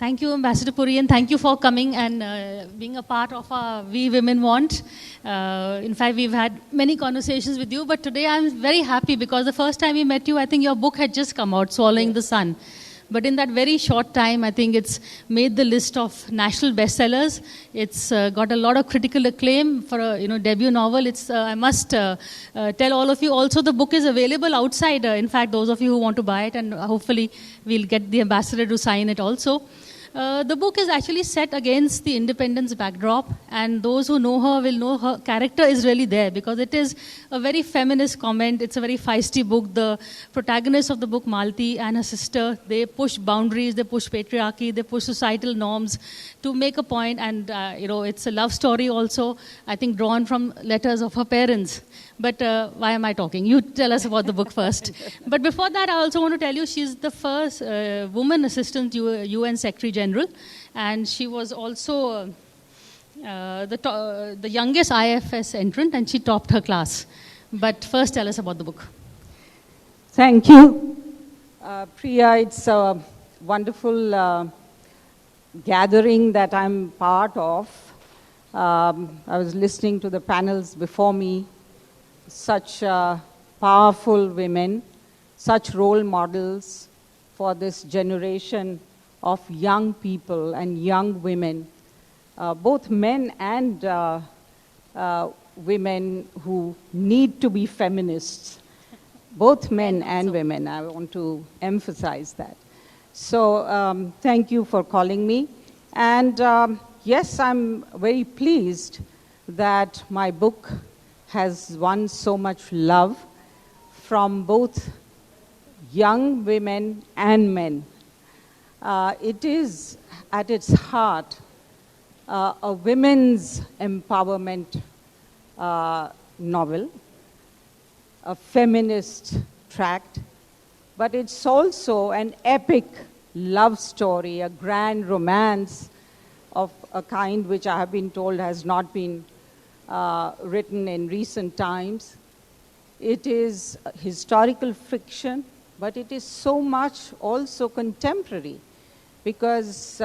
Thank you, Ambassador Puri, and thank you for coming and being a part of our We Women Want. In fact, we've had many conversations with you, but today I'm very happy because the first time we met you, I think your book had just come out, Swallowing the Sun. But in that very short time, I think it's made the list of national bestsellers. It's got a lot of critical acclaim for a debut novel. It's I must tell all of you also the book is available outside. In fact, those of you who want to buy it, and hopefully we'll get the ambassador to sign it also. The book is actually set against the independence backdrop, and those who know her will know her character is really there because it is a very feminist comment. It's a very feisty book. The protagonist of the book, Malti, and her sister, they push boundaries, they push patriarchy, they push societal norms to make a point, and it's a love story also, I think drawn from letters of her parents. But why am I talking? You tell us about the book first. But before that, I also want to tell you she's the first woman assistant UN Secretary General, and she was also the youngest IFS entrant, and she topped her class. But first, tell us about the book. Thank you. Priya, it's a wonderful gathering that I'm part of. I was listening to the panels before me. Such powerful women, such role models for this generation of young people and young women, both men and women who need to be feminists, both men and women. I want to emphasize that. So thank you for calling me. And yes, I'm very pleased that my book has won so much love from both young women and men. It is, at its heart, a women's empowerment novel, a feminist tract, but it's also an epic love story, a grand romance of a kind which I have been told has not been written in recent times. It is historical fiction, but it is so much also contemporary because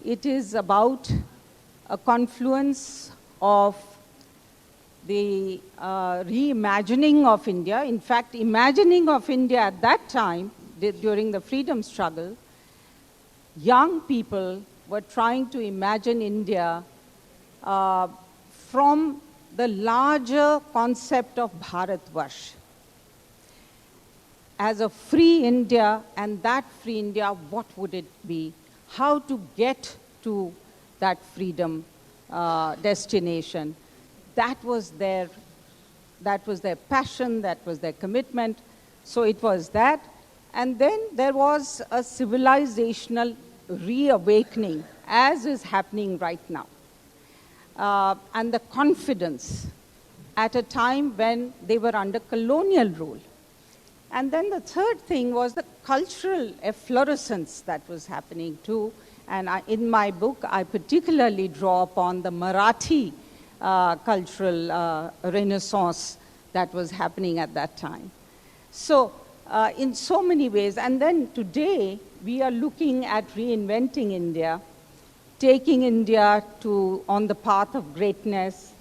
it is about a confluence of the reimagining of India. In fact, imagining of India at that time, during the freedom struggle, young people were trying to imagine India from the larger concept of Bharatvarsh as a free India, and that free India, what would it be? How to get to that freedom destination. That was their passion, that was their commitment. So it was that. And then there was a civilizational reawakening, as is happening right now. And the confidence at a time when they were under colonial rule. And then the third thing was the cultural efflorescence that was happening too. And in my book, I particularly draw upon the Marathi cultural renaissance that was happening at that time. So in so many ways, and then today we are looking at reinventing India, taking India on the path of greatness,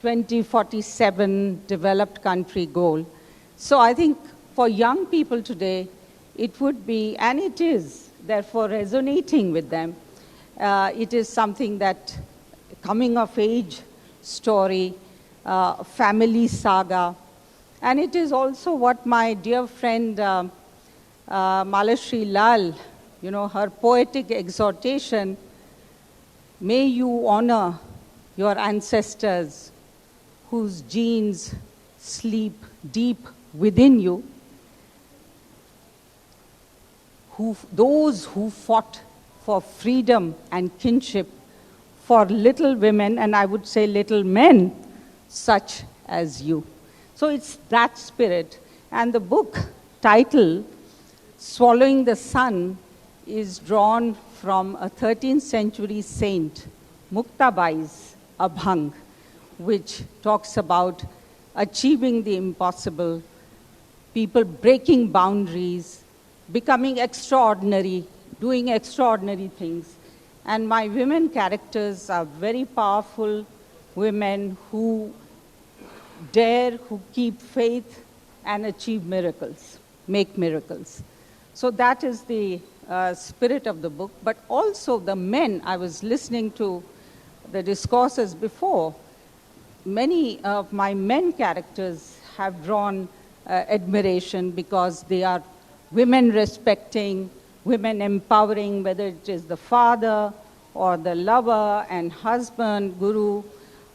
2047 developed country goal. So I think for young people today, it would be, and it is, therefore resonating with them. It is something that coming of age story, family saga, and it is also what my dear friend Malashri Lal, her poetic exhortation, may you honor your ancestors whose genes sleep deep within you, those who fought for freedom and kinship for little women, and I would say little men, such as you. So it's that spirit. And the book title, Swallowing the Sun, is drawn from a 13th century saint, Muktabai's Abhang, which talks about achieving the impossible, people breaking boundaries, becoming extraordinary doing extraordinary things. And my women characters are very powerful women who dare, who keep faith and achieve miracles, make miracles. So that is the spirit of the book. But also the men, I was listening to the discourses before, many of my men characters have drawn admiration because they are women respecting, women empowering, whether it is the father or the lover and husband, guru,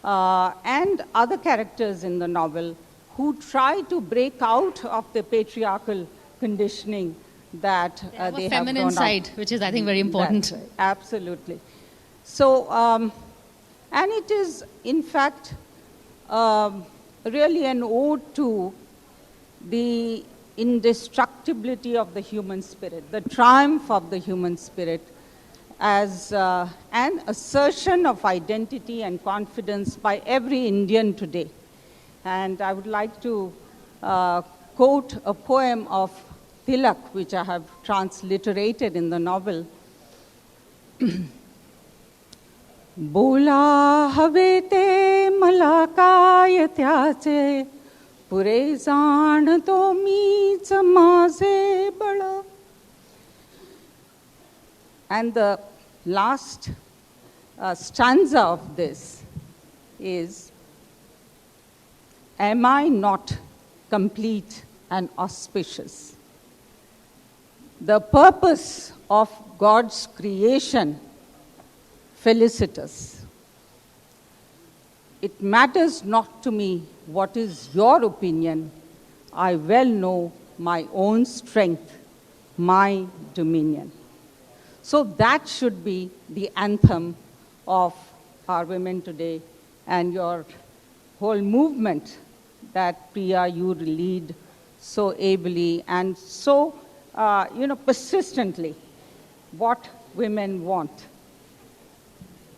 and other characters in the novel who try to break out of the patriarchal conditioning that they have a feminine side, which is, I think, very important. That's right. Absolutely. So, and it is, in fact, really an ode to the indestructibility of the human spirit, the triumph of the human spirit, as an assertion of identity and confidence by every Indian today. And I would like to quote a poem of Tilak, which I have transliterated in the novel. बोला हवे ते मला काय त्याचे पुरे जाण तो मीच माझे बळ. And the last stanza of this is, am I not complete and auspicious? The purpose of God's creation felicitous. It matters not to me what is your opinion. I well know my own strength, my dominion. So that should be the anthem of our women today and your whole movement that Priya, you lead so ably and so, persistently what women want.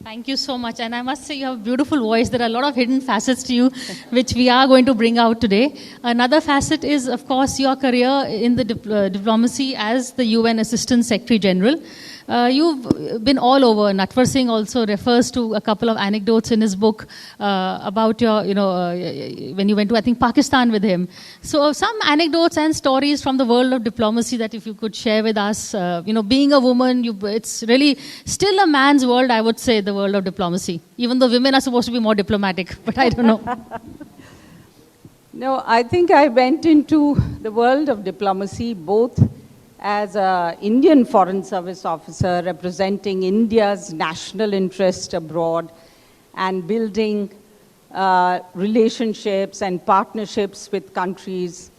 Thank you so much. And I must say, you have a beautiful voice. There are a lot of hidden facets to you, which we are going to bring out today. Another facet is, of course, your career in the diplomacy as the UN Assistant Secretary General. You've been all over. Natwar Singh also refers to a couple of anecdotes in his book about your, when you went to, I think, Pakistan with him. So some anecdotes and stories from the world of diplomacy that if you could share with us. Being a woman, it's really still a man's world, I would say, the world of diplomacy. Even though women are supposed to be more diplomatic, but I don't know. No, I think I went into the world of diplomacy both as an Indian Foreign Service officer representing India's national interest abroad and building relationships and partnerships with countries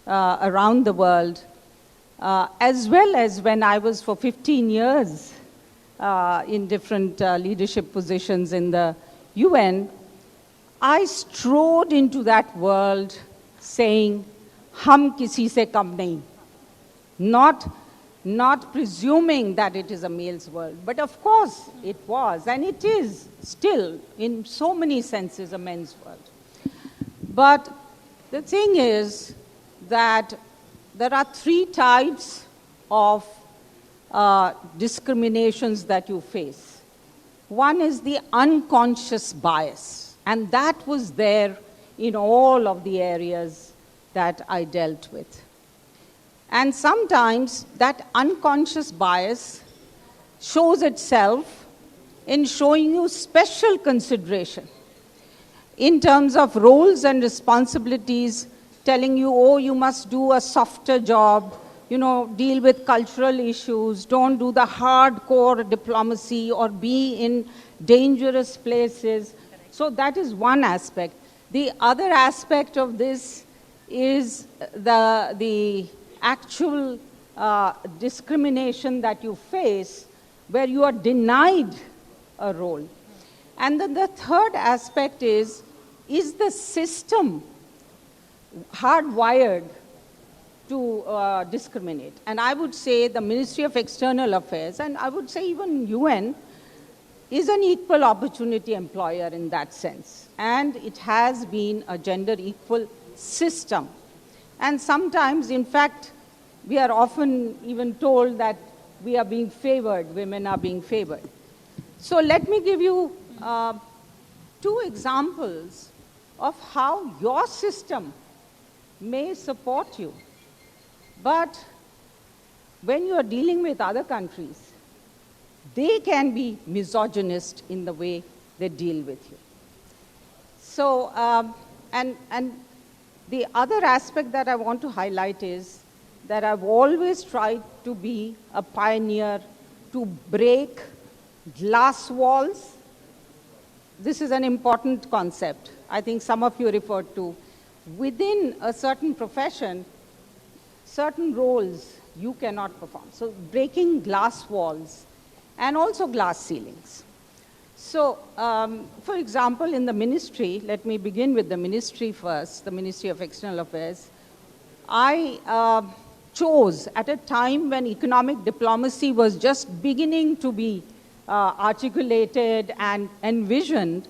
around the world, as well as when I was for 15 years in different leadership positions in the UN, I strode into that world saying, "Hum kisi se kam nahi." Not presuming that it is a male's world. But of course it was, and it is still, in so many senses, a men's world. But the thing is that there are three types of discriminations that you face. One is the unconscious bias, and that was there in all of the areas that I dealt with. And sometimes that unconscious bias shows itself in showing you special consideration in terms of roles and responsibilities, telling you, oh, you must do a softer job, deal with cultural issues, don't do the hardcore diplomacy or be in dangerous places. So that is one aspect. The other aspect of this is the actual discrimination that you face where you are denied a role. And then the third aspect is the system hardwired to discriminate? And I would say the Ministry of External Affairs, and I would say even UN, is an equal opportunity employer in that sense. And it has been a gender equal system. And sometimes, in fact, we are often even told that we are being favored, women are being favored. So let me give you two examples of how your system may support you. But when you are dealing with other countries, they can be misogynist in the way they deal with you. So, and the other aspect that I want to highlight is that I've always tried to be a pioneer to break glass walls. This is an important concept. I think some of you referred to. Within a certain profession, certain roles you cannot perform. So breaking glass walls and also glass ceilings. So, for example, in the ministry, let me begin with the ministry first, the Ministry of External Affairs. I chose at a time when economic diplomacy was just beginning to be articulated and envisioned.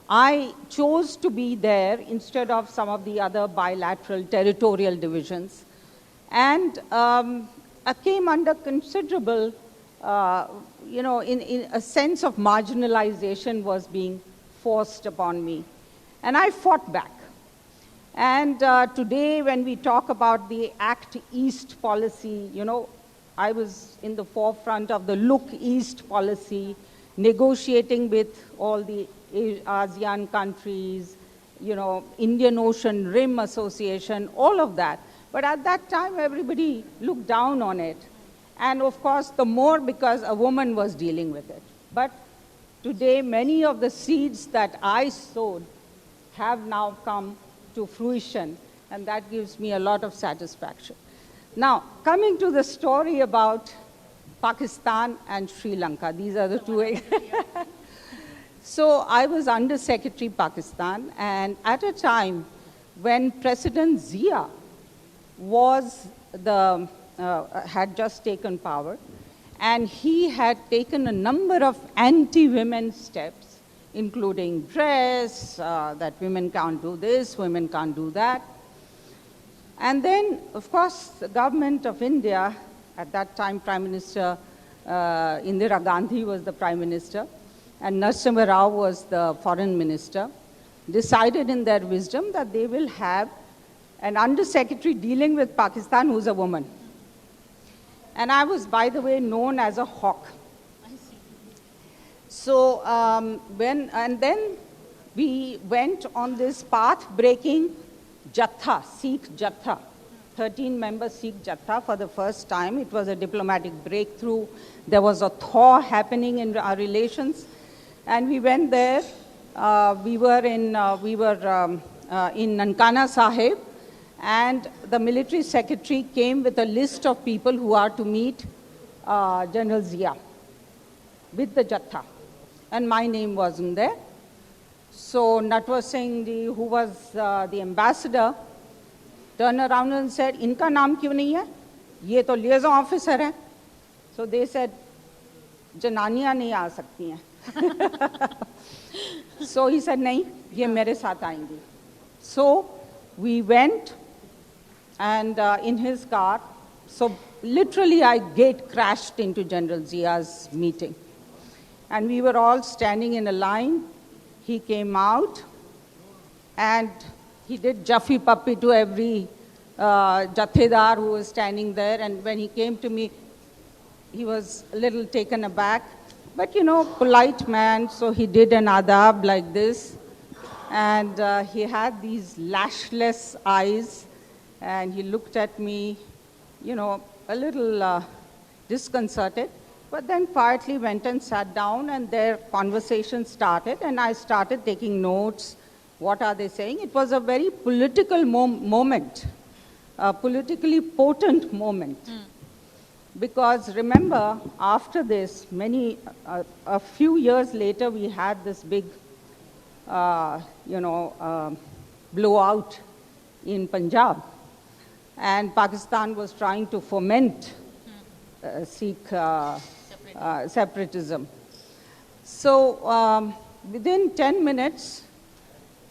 I chose to be there instead of some of the other bilateral territorial divisions. And I came under considerable, in a sense of marginalization was being forced upon me. And I fought back. And today, when we talk about the Act East policy, I was in the forefront of the Look East policy, negotiating with all the ASEAN countries, Indian Ocean Rim Association, all of that. But at that time, everybody looked down on it. And of course, the more because a woman was dealing with it. But today, many of the seeds that I sowed have now come to fruition, and that gives me a lot of satisfaction. Now, coming to the story about Pakistan and Sri Lanka, these are the two. So I was Under Secretary Pakistan, and at a time when President Zia was had just taken power, and he had taken a number of anti-women steps, including dress, that women can't do this, women can't do that. And then, of course, the government of India, at that time Prime Minister Indira Gandhi was the Prime Minister, and Narasimha Rao was the Foreign Minister, decided in their wisdom that they will have an Under-Secretary dealing with Pakistan who's a woman. And I was, by the way, known as a hawk. I see. So and then we went on this path-breaking Jatha, Sikh Jatha, 13-member Sikh Jatha for the first time. It was a diplomatic breakthrough. There was a thaw happening in our relations. And we went there. We were in Nankana Sahib. And the military secretary came with a list of people who are to meet General Zia with the Jatha. And my name wasn't there. So Natwar Singh ji, who was the ambassador, turned around and said, "Inka naam kyun nahi hai? Ye to liaison officer hai." So they said, "Jananiyan nahi aa sakti hain." So he said, "Nahi, ye mere saath aayenge." So we went, and in his car, so literally I gate crashed into General Zia's meeting. And we were all standing in a line. He came out, and he did Jaffi Pappi to every Jathedar who was standing there. And when he came to me, he was a little taken aback. But, polite man, so he did an adab like this. And he had these lashless eyes, and he looked at me, a little disconcerted. But then quietly went and sat down, and their conversation started, and I started taking notes. What are they saying? It was a very political moment, a politically potent moment. Because remember, after this, a few years later, we had this big, blowout in Punjab, and Pakistan was trying to foment Sikh separatism. So within 10 minutes,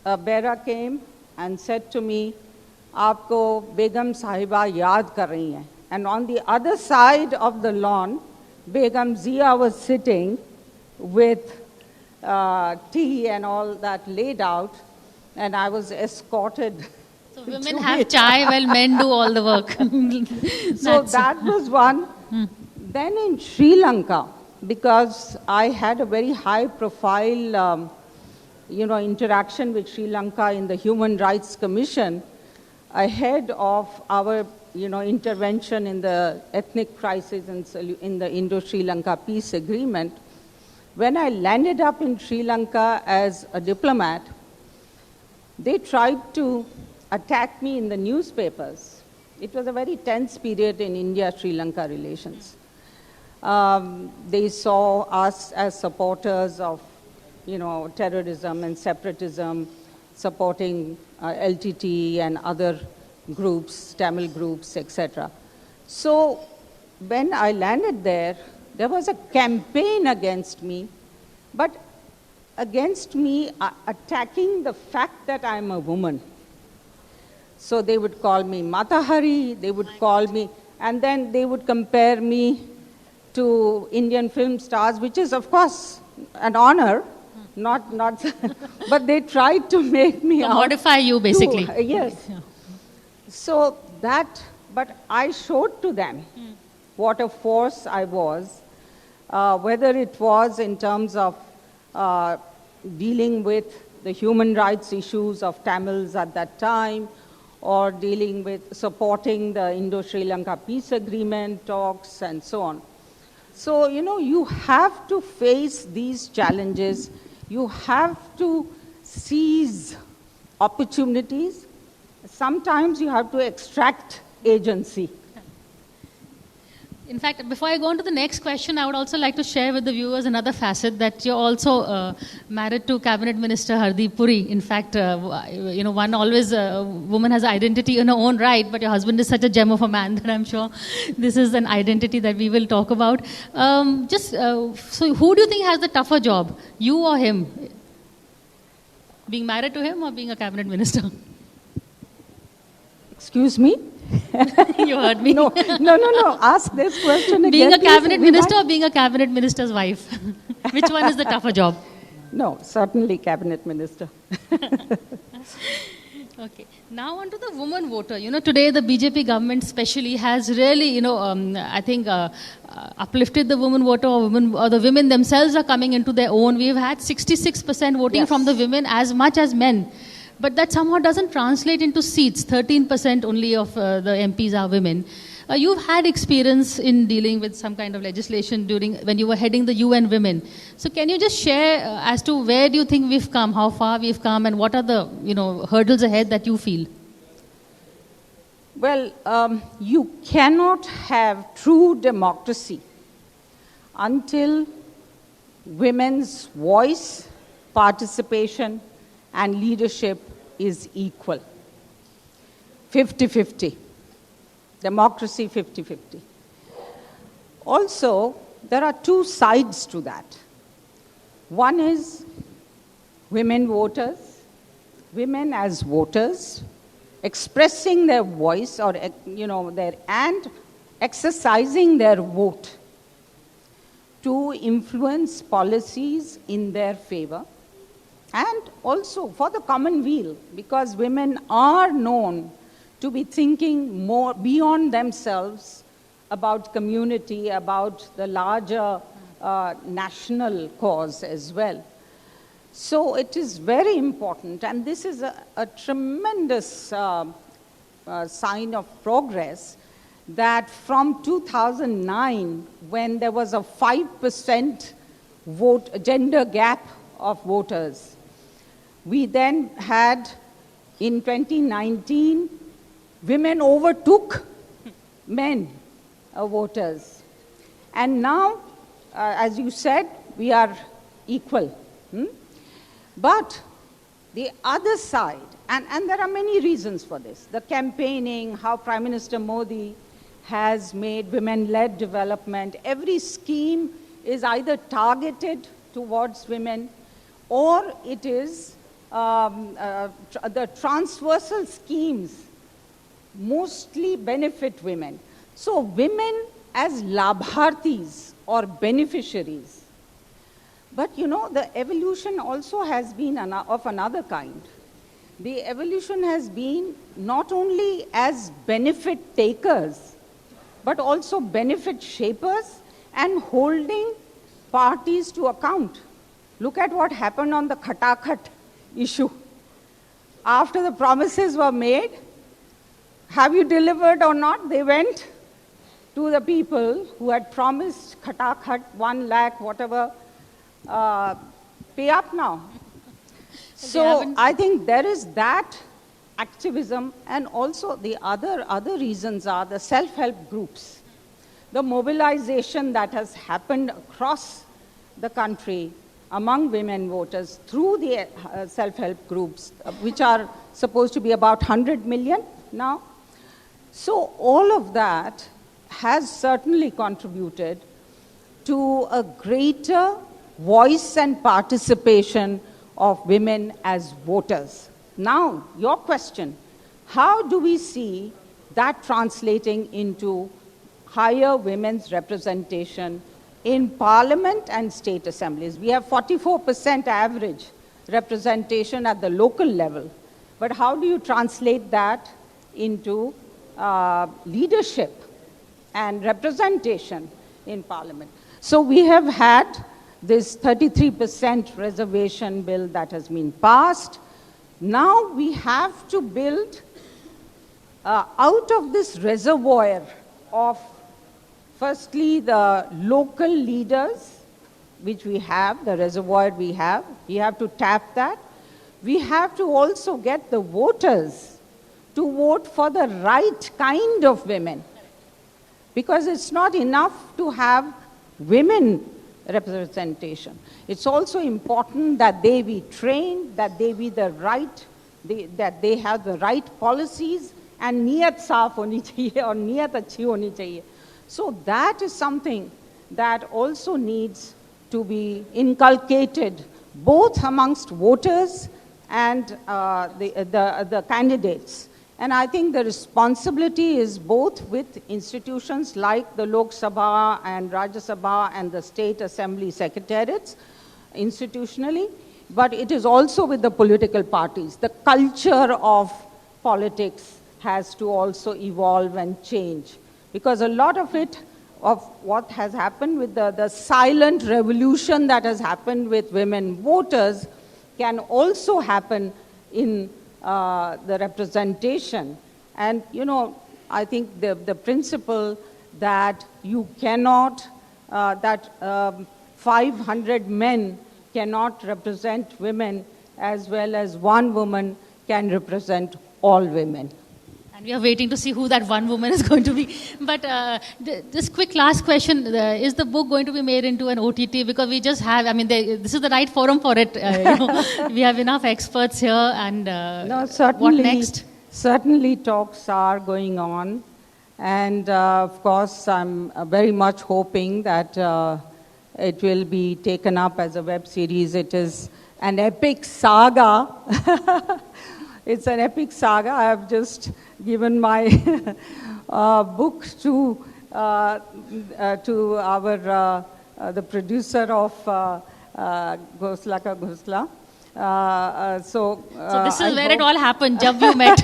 a bearer came and said to me, "Aapko Begum Sahiba yaad kar rahi hain." And on the other side of the lawn, Begum Zia was sitting with tea and all that laid out, and I was escorted. So women have chai while men do all the work. So that was one. Then in Sri Lanka, because I had a very high profile interaction with Sri Lanka in the Human Rights Commission ahead of our intervention in the ethnic crisis in the Indo-Sri Lanka peace agreement. When I landed up in Sri Lanka as a diplomat, they tried to attack me in the newspapers. It was a very tense period in India-Sri Lanka relations. They saw us as supporters of terrorism and separatism, supporting LTT and other groups, Tamil groups, etc. So when I landed there was a campaign against me, but against me attacking the fact that I'm a woman. So they would call me Matahari, they would call me, and then they would compare me to Indian film stars, which is of course an honor, not, but they tried to make me modify you basically. Yes. Yeah. So that, but I showed to them what a force I was, whether it was in terms of dealing with the human rights issues of Tamils at that time, or dealing with supporting the Indo-Sri Lanka peace agreement talks and so on. So, you have to face these challenges. You have to seize opportunities. Sometimes you have to extract agency. In fact, before I go on to the next question, I would also like to share with the viewers another facet that you're also married to Cabinet Minister Lakshmi Puri. In fact, one always, woman has identity in her own right, but your husband is such a gem of a man that I'm sure this is an identity that we will talk about. So who do you think has the tougher job, you or him? Being married to him or being a Cabinet Minister? Excuse me? You heard me. No. Ask this question again. Being a cabinet minister or being a cabinet minister's wife? Which one is the tougher job? No, certainly cabinet minister. Okay. Now on to the woman voter. Today the BJP government especially has really, I think uplifted the woman voter, or the women themselves are coming into their own. We've had 66% voting from the women as much as men. But that somehow doesn't translate into seats. 13% only of the MPs are women. You've had experience in dealing with some kind of legislation when you were heading the UN Women. So can you just share as to where do you think we've come, how far we've come, and what are the hurdles ahead that you feel? Well, you cannot have true democracy until women's voice, participation, and leadership is equal. 50-50. Democracy 50-50. Also, there are two sides to that. One is women voters, women as voters, expressing their voice or and exercising their vote to influence policies in their favor, and also for the common weal, because women are known to be thinking more beyond themselves about community, about the larger national cause as well. So it is very important, and this is a tremendous sign of progress, that from 2009, when there was a 5% gender gap of voters, we then had, in 2019, women overtook men voters. And now, as you said, we are equal. But the other side, and there are many reasons for this, the campaigning, how Prime Minister Modi has made women-led development. Every scheme is either targeted towards women, or it is the transversal schemes mostly benefit women. So women as labhartis or beneficiaries. But you know, the evolution also has been of another kind. The evolution has been not only as benefit takers, but also benefit shapers and holding parties to account. Look at what happened on the Khatakhat issue. After the promises were made, have you delivered or not? They went to the people who had promised Khatakhat, 1 lakh, whatever, pay up now. So I think there is that activism, and also the other reasons are the self-help groups. The mobilization that has happened across the country among women voters through the self-help groups, which are supposed to be about 100 million now. So all of that has certainly contributed to a greater voice and participation of women as voters. Now, your question, how do we see that translating into higher women's representation in parliament and state assemblies? We have 44% average representation at the local level, but how do you translate that into leadership and representation in parliament? So we have had this 33% reservation bill that has been passed. Now we have to build out of this reservoir of, firstly, the local leaders, which we have, the reservoir we have to tap that. We have to also get the voters to vote for the right kind of women. Because it's not enough to have women representation. It's also important that they be trained, that they be the right, that they have the right policies, and niyat saaf honi chahiye or niyat achhi honi chahiye. So that is something that also needs to be inculcated both amongst voters and the candidates. And I think the responsibility is both with institutions like the Lok Sabha and Rajya Sabha and the state assembly secretariats institutionally, but it is also with the political parties. The culture of politics has to also evolve and change, because a lot of it, of what has happened with the silent revolution that has happened with women voters, can also happen in the representation. And you know, I think the principle that you cannot, that 500 men cannot represent women as well as one woman can represent all women. And we are waiting to see who that one woman is going to be. But this quick last question, is the book going to be made into an OTT? Because we just have, I mean, this is the right forum for it. You know, we have enough experts here, and no, certainly, what next? Certainly talks are going on. And of course, I'm very much hoping that it will be taken up as a web series. It is an epic saga. It's an epic saga. I have just given my book to our the producer of Ghosla Ka Ghosla. So this is where it all happened, jab you met.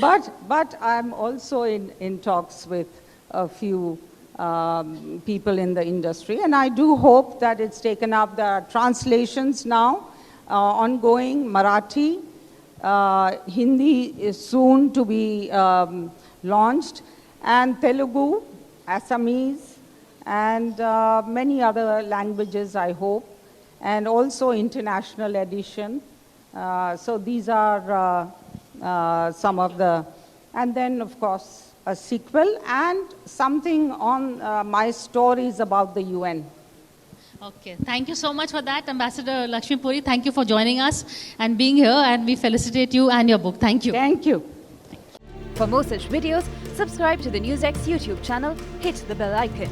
but I'm also in talks with a few people in the industry, and I do hope that it's taken up. There are translations now ongoing, Marathi. Hindi is soon to be launched, and Telugu, Assamese, and many other languages, I hope, and also international edition. So these are some of the, and then of course a sequel and something on my stories about the UN. Okay, thank you so much for that, Ambassador Lakshmi Puri. Thank you for joining us and being here, and we felicitate you and your book. Thank you. Thank you. For more such videos, subscribe to the NewsX YouTube channel, hit the bell icon.